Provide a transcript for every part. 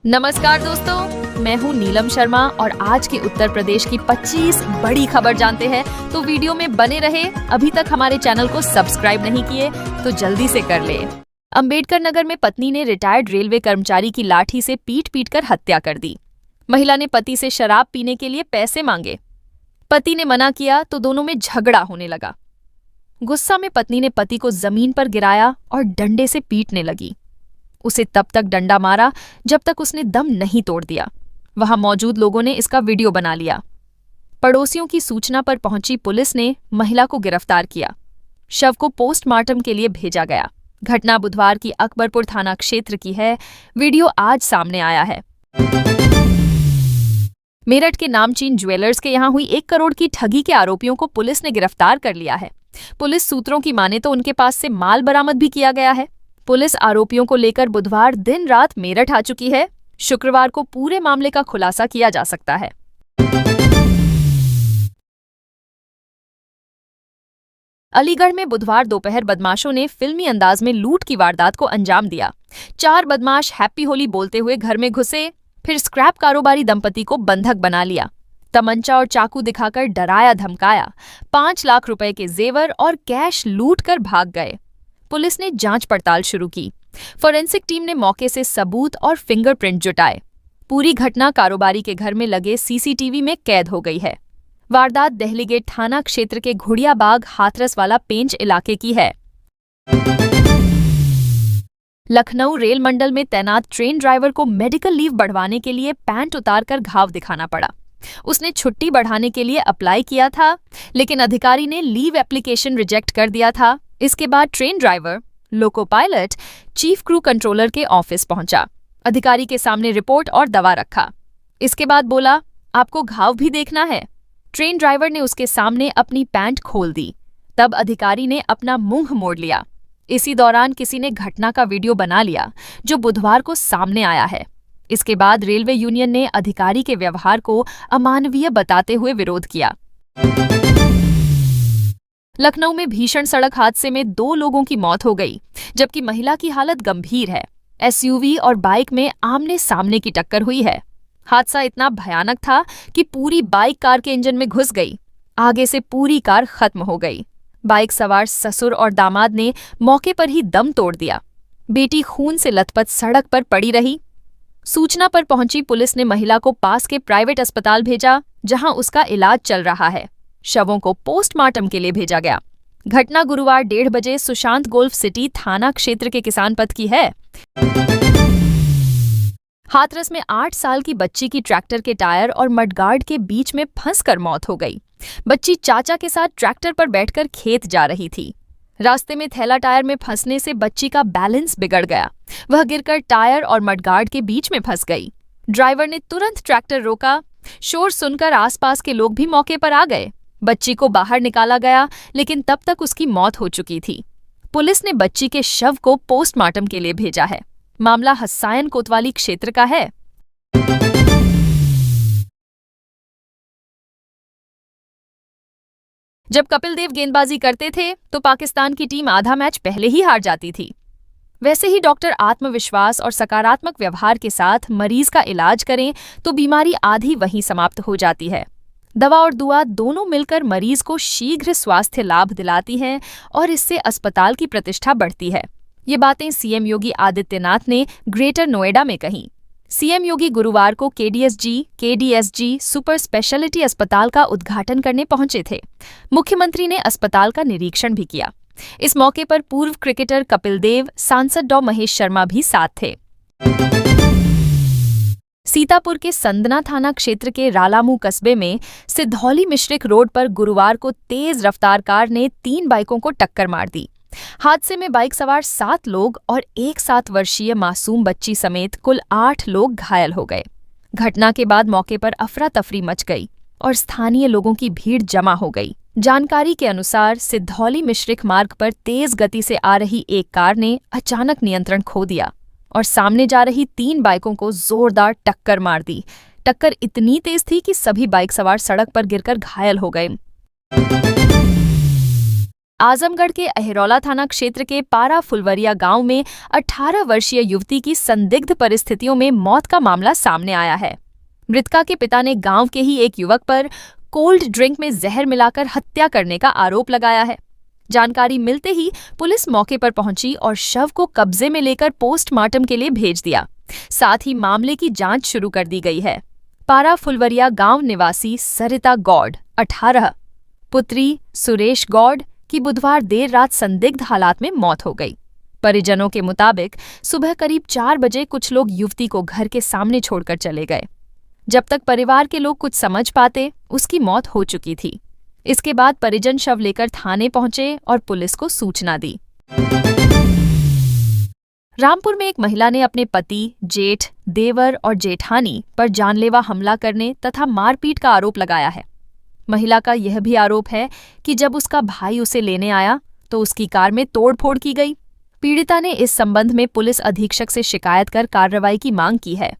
नमस्कार दोस्तों, मैं हूँ नीलम शर्मा और आज के उत्तर प्रदेश की 25 बड़ी खबर जानते हैं तो वीडियो में बने रहे। अभी तक हमारे चैनल को सब्सक्राइब नहीं किए तो जल्दी से कर ले। अंबेडकर नगर में पत्नी ने रिटायर्ड रेलवे कर्मचारी की लाठी से पीट कर हत्या कर दी। महिला ने पति से शराब पीने के लिए पैसे मांगे। पति ने मना किया तो दोनों में झगड़ा होने लगा। गुस्सा में पत्नी ने पति को जमीन पर गिराया और डंडे से पीटने लगी। उसे तब तक डंडा मारा जब तक उसने दम नहीं तोड़ दिया। वहां मौजूद लोगों ने इसका वीडियो बना लिया। पड़ोसियों की सूचना पर पहुंची पुलिस ने महिला को गिरफ्तार किया। शव को पोस्टमार्टम के लिए भेजा गया। घटना बुधवार की अकबरपुर थाना क्षेत्र की है। वीडियो आज सामने आया है। मेरठ के नामचीन ज्वेलर्स के यहां हुई 1 करोड़ की ठगी के आरोपियों को पुलिस ने गिरफ्तार कर लिया है। पुलिस सूत्रों की माने तो उनके पास से माल बरामद भी किया गया है। पुलिस आरोपियों को लेकर बुधवार दिन रात मेरठ आ चुकी है। शुक्रवार को पूरे मामले का खुलासा किया जा सकता है। अलीगढ़ में बुधवार दोपहर बदमाशों ने फिल्मी अंदाज में लूट की वारदात को अंजाम दिया। 4 बदमाश हैप्पी होली बोलते हुए घर में घुसे, फिर स्क्रैप कारोबारी दंपति को बंधक बना लिया। तमंचा और चाकू दिखाकर डराया धमकाया। 5 लाख रुपए के जेवर और कैश लूट कर भाग गए। पुलिस ने जांच पड़ताल शुरू की। फोरेंसिक टीम ने मौके से सबूत और फिंगरप्रिंट जुटाए। पूरी घटना कारोबारी के घर में लगे सीसीटीवी में कैद हो गई है। वारदात दहली गेट थाना क्षेत्र के घुड़ियाबाग हाथरस वाला पेंच इलाके की है। लखनऊ रेल मंडल में तैनात ट्रेन ड्राइवर को मेडिकल लीव बढ़वाने के लिए पैंट उतारकर घाव दिखाना पड़ा। उसने छुट्टी बढ़ाने के लिए अप्लाई किया था, लेकिन अधिकारी ने लीव एप्लीकेशन रिजेक्ट कर दिया था। इसके बाद train driver, loco pilot, chief crew controller के ऑफिस पहुंचा। अधिकारी के सामने रिपोर्ट और दवा रखा। इसके बाद बोला, आपको घाव भी देखना है। ट्रेन ड्राइवर ने उसके सामने अपनी पैंट खोल दी। तब अधिकारी ने अपना मुंह मोड़ लिया। इसी दौरान किसी ने घटना का वीडियो बना लिया, जो बुधवार को सामने आया है। इसके बाद रेलवे यूनियन ने अधिकारी के व्यवहार को अमानवीय बताते हुए विरोध किया। लखनऊ में भीषण सड़क हादसे में 2 लोगों की मौत हो गई, जबकि महिला की हालत गंभीर है। एसयूवी और बाइक में आमने सामने की टक्कर हुई है। हादसा इतना भयानक था कि पूरी बाइक कार के इंजन में घुस गई। आगे से पूरी कार खत्म हो गई। बाइक सवार ससुर और दामाद ने मौके पर ही दम तोड़ दिया। बेटी खून से लथपथ सड़क पर पड़ी रही। सूचना पर पहुंची पुलिस ने महिला को पास के प्राइवेट अस्पताल भेजा, जहां उसका इलाज चल रहा है। शवों को पोस्टमार्टम के लिए भेजा गया। घटना गुरुवार 1:30 बजे सुशांत गोल्फ सिटी थाना क्षेत्र के किसान पथ की है। हाथरस में 8 साल की बच्ची की ट्रैक्टर के टायर और मडगार्ड के बीच में फंसकर मौत हो गई। बच्ची चाचा के साथ ट्रैक्टर पर बैठकर खेत जा रही थी। रास्ते में थैला टायर में फंसने से बच्ची का बैलेंस बिगड़ गया। वह गिरकर टायर और मडगार्ड के बीच में फंस गई। ड्राइवर ने तुरंत ट्रैक्टर रोका। शोर सुनकर आसपास के लोग भी मौके पर आ गए। बच्ची को बाहर निकाला गया, लेकिन तब तक उसकी मौत हो चुकी थी। पुलिस ने बच्ची के शव को पोस्टमार्टम के लिए भेजा है। मामला हसायन कोतवाली क्षेत्र का है। जब कपिल देव गेंदबाजी करते थे तो पाकिस्तान की टीम आधा मैच पहले ही हार जाती थी। वैसे ही डॉक्टर आत्मविश्वास और सकारात्मक व्यवहार के साथ मरीज का इलाज करें तो बीमारी आधी वहीं समाप्त हो जाती है। दवा और दुआ दोनों मिलकर मरीज को शीघ्र स्वास्थ्य लाभ दिलाती हैं और इससे अस्पताल की प्रतिष्ठा बढ़ती है। ये बातें सीएम योगी आदित्यनाथ ने ग्रेटर नोएडा में कहीं। सीएम योगी गुरुवार को केडीएसजी सुपर स्पेशलिटी अस्पताल का उद्घाटन करने पहुंचे थे। मुख्यमंत्री ने अस्पताल का निरीक्षण भी किया। इस मौके पर पूर्व क्रिकेटर कपिल देव, सांसद डॉ महेश शर्मा भी साथ थे। सीतापुर के संदना थाना क्षेत्र के रालामू कस्बे में सिद्धौली मिश्रिक रोड पर गुरुवार को तेज रफ्तार कार ने 3 बाइकों को टक्कर मार दी। हादसे में बाइक सवार 7 लोग और एक 7 वर्षीय मासूम बच्ची समेत कुल 8 लोग घायल हो गए। घटना के बाद मौके पर अफरा तफरी मच गई और स्थानीय लोगों की भीड़ जमा हो गई। जानकारी के अनुसार सिद्धौली मिश्रिक मार्ग पर तेज गति से आ रही एक कार ने अचानक नियंत्रण खो दिया और सामने जा रही 3 बाइकों को जोरदार टक्कर मार दी। टक्कर इतनी तेज थी कि सभी बाइक सवार सड़क पर गिरकर घायल हो गए। आजमगढ़ के अहिरौला थाना क्षेत्र के पारा फुलवरिया गांव में 18 वर्षीय युवती की संदिग्ध परिस्थितियों में मौत का मामला सामने आया है। मृतका के पिता ने गांव के ही एक युवक पर कोल्ड ड्रिंक में जहर मिलाकर हत्या करने का आरोप लगाया है। जानकारी मिलते ही पुलिस मौके पर पहुंची और शव को कब्जे में लेकर पोस्टमार्टम के लिए भेज दिया। साथ ही मामले की जांच शुरू कर दी गई है। पारा फुलवरिया गांव निवासी सरिता गौड़ 18, पुत्री सुरेश गौड़ की बुधवार देर रात संदिग्ध हालात में मौत हो गई। परिजनों के मुताबिक सुबह करीब 4 बजे कुछ लोग युवती को घर के सामने छोड़कर चले गए। जब तक परिवार के लोग कुछ समझ पाते, उसकी मौत हो चुकी थी। इसके बाद परिजन शव लेकर थाने पहुंचे और पुलिस को सूचना दी। रामपुर में एक महिला ने अपने पति, जेठ, देवर और जेठानी पर जानलेवा हमला करने तथा मारपीट का आरोप लगाया है। महिला का यह भी आरोप है कि जब उसका भाई उसे लेने आया तो उसकी कार में तोड़फोड़ की गई। पीड़िता ने इस संबंध में पुलिस अधीक्षक से शिकायत कर कार्रवाई की मांग की है।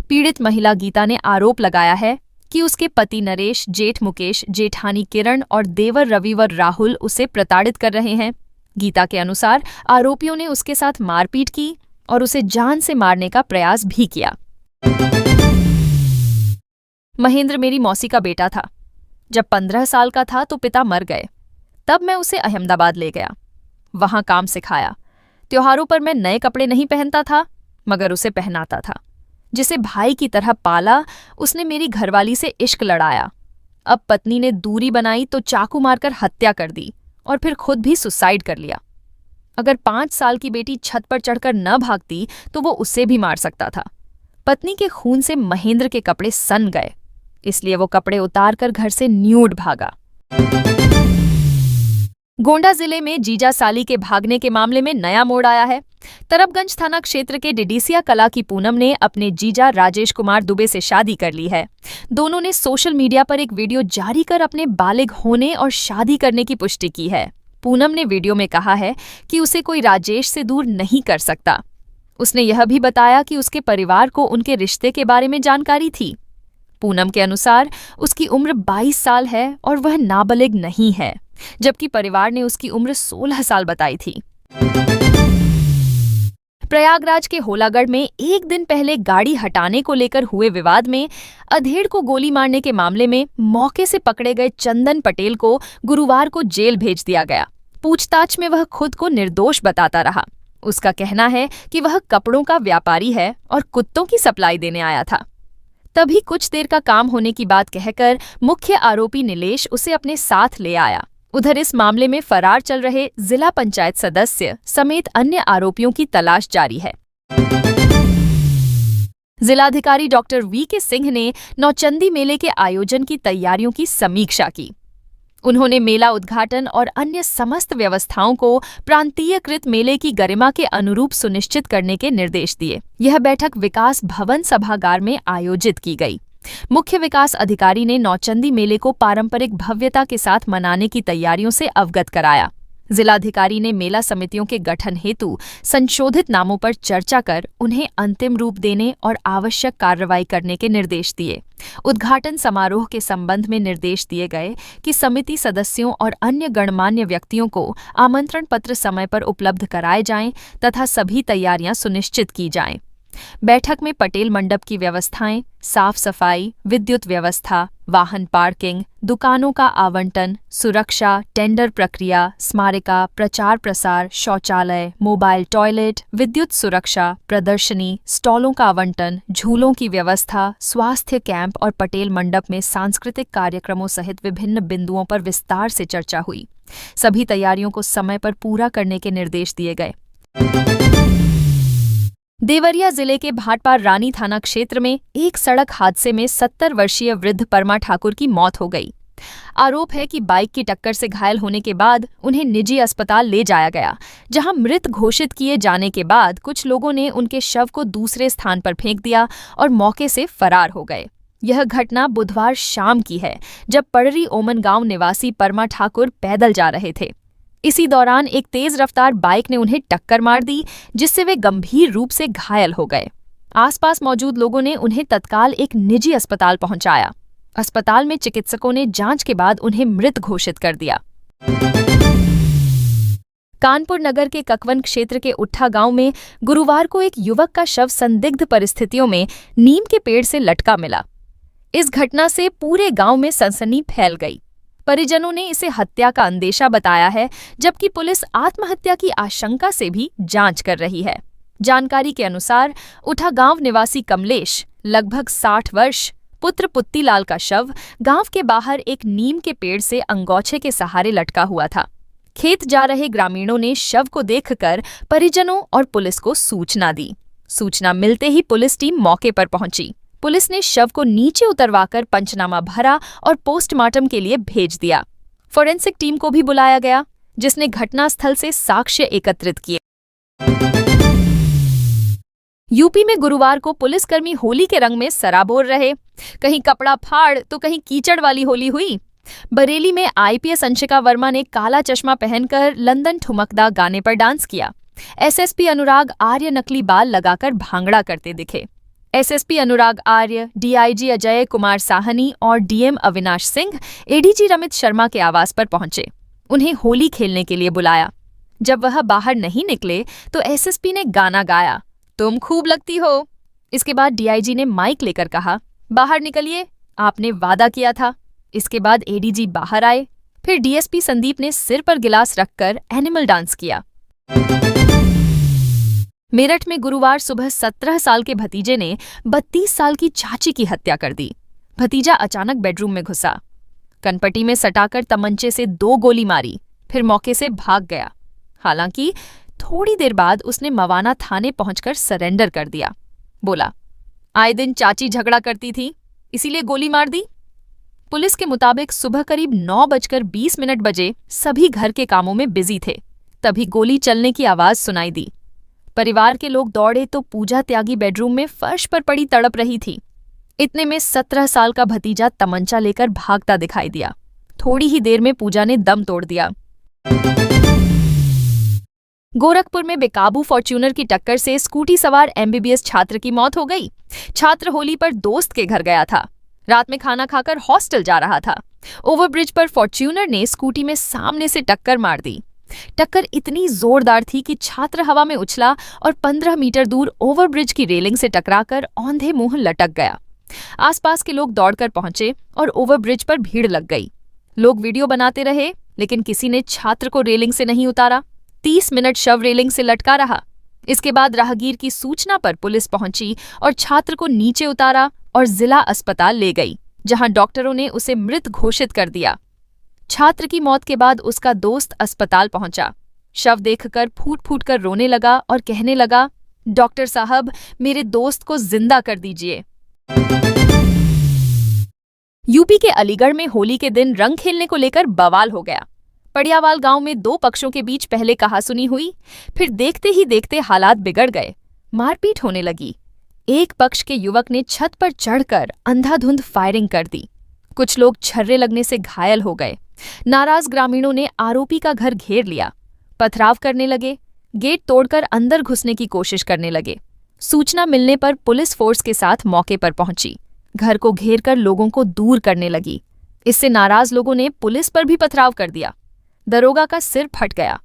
पीड़ित महिला गीता ने आरोप लगाया है कि उसके पति नरेश, जेठ मुकेश, जेठानी किरण और देवर रवि व राहुल उसे प्रताड़ित कर रहे हैं। गीता के अनुसार आरोपियों ने उसके साथ मारपीट की और उसे जान से मारने का प्रयास भी किया। महेंद्र मेरी मौसी का बेटा था। जब 15 साल का था तो पिता मर गए। तब मैं उसे अहमदाबाद ले गया, वहां काम सिखाया। त्योहारों पर मैं नए कपड़े नहीं पहनता था, मगर उसे पहनाता था। जिसे भाई की तरह पाला, उसने मेरी घरवाली से इश्क लड़ाया। अब पत्नी ने दूरी बनाई तो चाकू मारकर हत्या कर दी और फिर खुद भी सुसाइड कर लिया। अगर 5 साल की बेटी छत पर चढ़कर न भागती तो वो उसे भी मार सकता था। पत्नी के खून से महेंद्र के कपड़े सन गए, इसलिए वो कपड़े उतारकर घर से न्यूड भागा। गोंडा जिले में जीजा साली के भागने के मामले में नया मोड़ आया है। तरबगंज थाना क्षेत्र के डिडीसिया कला की पूनम ने अपने जीजा राजेश कुमार दुबे से शादी कर ली है। दोनों ने सोशल मीडिया पर एक वीडियो जारी कर अपने बालिग होने और शादी करने की पुष्टि की है। पूनम ने वीडियो में कहा है कि उसे कोई राजेश से दूर नहीं कर सकता। उसने यह भी बताया कि उसके परिवार को उनके रिश्ते के बारे में जानकारी थी। पूनम के अनुसार उसकी उम्र 22 साल है और वह नाबालिग नहीं है, जबकि परिवार ने उसकी उम्र 16 साल बताई थी। प्रयागराज के होलागढ़ में एक दिन पहले गाड़ी हटाने को लेकर हुए विवाद में अधेड़ को गोली मारने के मामले में मौके से पकड़े गए चंदन पटेल को गुरुवार को जेल भेज दिया गया। पूछताछ में वह खुद को निर्दोष बताता रहा। उसका कहना है कि वह कपड़ों का व्यापारी है और कुत्तों की सप्लाई देने आया था। तभी कुछ देर का काम होने की बात कहकर मुख्य आरोपी नीलेश उसे अपने साथ ले आया। उधर इस मामले में फरार चल रहे जिला पंचायत सदस्य समेत अन्य आरोपियों की तलाश जारी है। जिलाधिकारी डॉक्टर वी.के. सिंह ने नौचंदी मेले के आयोजन की तैयारियों की समीक्षा की। उन्होंने मेला उद्घाटन और अन्य समस्त व्यवस्थाओं को प्रांतीयकृत मेले की गरिमा के अनुरूप सुनिश्चित करने के निर्देश दिए। यह बैठक विकास भवन सभागार में आयोजित की गई। मुख्य विकास अधिकारी ने नौचंदी मेले को पारंपरिक भव्यता के साथ मनाने की तैयारियों से अवगत कराया। जिलाधिकारी ने मेला समितियों के गठन हेतु संशोधित नामों पर चर्चा कर उन्हें अंतिम रूप देने और आवश्यक कार्रवाई करने के निर्देश दिए। उद्घाटन समारोह के संबंध में निर्देश दिए गए कि समिति सदस्यों और अन्य गणमान्य व्यक्तियों को आमंत्रण पत्र समय पर उपलब्ध कराए जाएं तथा सभी तैयारियां सुनिश्चित की जाएं। बैठक में पटेल मंडप की व्यवस्थाएं, साफ सफाई, विद्युत व्यवस्था, वाहन पार्किंग, दुकानों का आवंटन, सुरक्षा, टेंडर प्रक्रिया, स्मारिका, प्रचार प्रसार, शौचालय, मोबाइल टॉयलेट, विद्युत सुरक्षा, प्रदर्शनी, स्टॉलों का आवंटन, झूलों की व्यवस्था, स्वास्थ्य कैंप और पटेल मंडप में सांस्कृतिक कार्यक्रमों सहित विभिन्न बिंदुओं पर विस्तार से चर्चा हुई। सभी तैयारियों को समय पर पूरा करने के निर्देश दिए गए। देवरिया जिले के भाटपार रानी थाना क्षेत्र में एक सड़क हादसे में 70 वर्षीय वृद्ध परमा ठाकुर की मौत हो गई। आरोप है कि बाइक की टक्कर से घायल होने के बाद उन्हें निजी अस्पताल ले जाया गया, जहां मृत घोषित किए जाने के बाद कुछ लोगों ने उनके शव को दूसरे स्थान पर फेंक दिया और मौके से फरार हो गए। यह घटना बुधवार शाम की है, जब पड़री ओमन गांव निवासी परमा ठाकुर पैदल जा रहे थे। इसी दौरान एक तेज रफ्तार बाइक ने उन्हें टक्कर मार दी, जिससे वे गंभीर रूप से घायल हो गए। आसपास मौजूद लोगों ने उन्हें तत्काल एक निजी अस्पताल पहुंचाया। अस्पताल में चिकित्सकों ने जांच के बाद उन्हें मृत घोषित कर दिया। कानपुर नगर के ककवन क्षेत्र के उट्ठा गांव में गुरुवार को एक युवक का शव संदिग्ध परिस्थितियों में नीम के पेड़ से लटका मिला। इस घटना से पूरे गांव में सनसनी फैल गई। परिजनों ने इसे हत्या का अंदेशा बताया है, जबकि पुलिस आत्महत्या की आशंका से भी जांच कर रही है। जानकारी के अनुसार उठा गांव निवासी कमलेश, लगभग 60 वर्ष, पुत्र पुत्तीलाल का शव गांव के बाहर एक नीम के पेड़ से अंगोछे के सहारे लटका हुआ था। खेत जा रहे ग्रामीणों ने शव को देखकर परिजनों और पुलिस को सूचना दी। सूचना मिलते ही पुलिस टीम मौके पर पहुंची। पुलिस ने शव को नीचे उतरवाकर पंचनामा भरा और पोस्टमार्टम के लिए भेज दिया। फोरेंसिक टीम को भी बुलाया गया, जिसने घटनास्थल से साक्ष्य एकत्रित किए। यूपी में गुरुवार को पुलिसकर्मी होली के रंग में सराबोर रहे। कहीं कपड़ा फाड़ तो कहीं कीचड़ वाली होली हुई। बरेली में आईपीएस अंशिका वर्मा ने काला चश्मा पहनकर लंदन ठुमकदा गाने पर डांस किया। एसएसपी अनुराग आर्य नकली बाल लगाकर भांगड़ा करते दिखे। एसएसपी अनुराग आर्य, डीआईजी अजय कुमार साहनी और डीएम अविनाश सिंह एडीजी रमित शर्मा के आवास पर पहुंचे। उन्हें होली खेलने के लिए बुलाया। जब वह बाहर नहीं निकले तो एसएसपी ने गाना गाया, तुम खूब लगती हो। इसके बाद डीआईजी ने माइक लेकर कहा, बाहर निकलिए, आपने वादा किया था। इसके बाद एडीजी बाहर आए। फिर डीएसपी संदीप ने सिर पर गिलास रखकर एनिमल डांस किया। मेरठ में गुरुवार सुबह 17 साल के भतीजे ने 32 साल की चाची की हत्या कर दी। भतीजा अचानक बेडरूम में घुसा, कनपट्टी में सटाकर तमंचे से 2 गोली मारी, फिर मौके से भाग गया। हालांकि थोड़ी देर बाद उसने मवाना थाने पहुंचकर सरेंडर कर दिया। बोला, आए दिन चाची झगड़ा करती थी, इसीलिए गोली मार दी। पुलिस के मुताबिक सुबह करीब 9:20 बजे सभी घर के कामों में बिजी थे। तभी गोली चलने की आवाज सुनाई दी। परिवार के लोग दौड़े तो पूजा त्यागी बेडरूम में फर्श पर पड़ी तड़प रही थी। इतने में 17 साल का भतीजा तमंचा लेकर भागता दिखाई दिया। थोड़ी ही देर में पूजा ने दम तोड़ दिया। गोरखपुर में बेकाबू फॉर्च्यूनर की टक्कर से स्कूटी सवार एमबीबीएस छात्र की मौत हो गई। छात्र होली पर दोस्त के घर गया था। रात में खाना खाकर हॉस्टल जा रहा था। ओवरब्रिज पर फॉर्च्यूनर ने स्कूटी में सामने से टक्कर मार दी। टक्कर इतनी जोरदार थी कि छात्र हवा में उछला और 15 मीटर दूर ओवरब्रिज की रेलिंग से टकराकर औंधे मुंह लटक गया। आसपास के लोग दौड़कर पहुंचे और ओवरब्रिज पर भीड़ लग गई। लोग वीडियो बनाते रहे, लेकिन किसी ने छात्र को रेलिंग से नहीं उतारा। 30 मिनट शव रेलिंग से लटका रहा। इसके बाद राहगीर की सूचना पर पुलिस पहुंची और छात्र को नीचे उतारा और जिला अस्पताल ले गई, जहां डॉक्टरों ने उसे मृत घोषित कर दिया। छात्र की मौत के बाद उसका दोस्त अस्पताल पहुंचा। शव देखकर फूट फूट कर रोने लगा और कहने लगा, डॉक्टर साहब, मेरे दोस्त को जिंदा कर दीजिए। यूपी के अलीगढ़ में होली के दिन रंग खेलने को लेकर बवाल हो गया। पड़ियावाल गांव में 2 पक्षों के बीच पहले कहासुनी हुई, फिर देखते ही देखते हालात बिगड़ गए। मारपीट होने लगी। एक पक्ष के युवक ने छत पर चढ़कर अंधाधुंध फायरिंग कर दी। कुछ लोग छर्रे लगने से घायल हो गए। नाराज ग्रामीणों ने आरोपी का घर घेर लिया। पथराव करने लगे। गेट तोड़कर अंदर घुसने की कोशिश करने लगे। सूचना मिलने पर पुलिस फोर्स के साथ मौके पर पहुंची। घर को घेरकर लोगों को दूर करने लगी। इससे नाराज लोगों ने पुलिस पर भी पथराव कर दिया। दरोगा का सिर फट गया।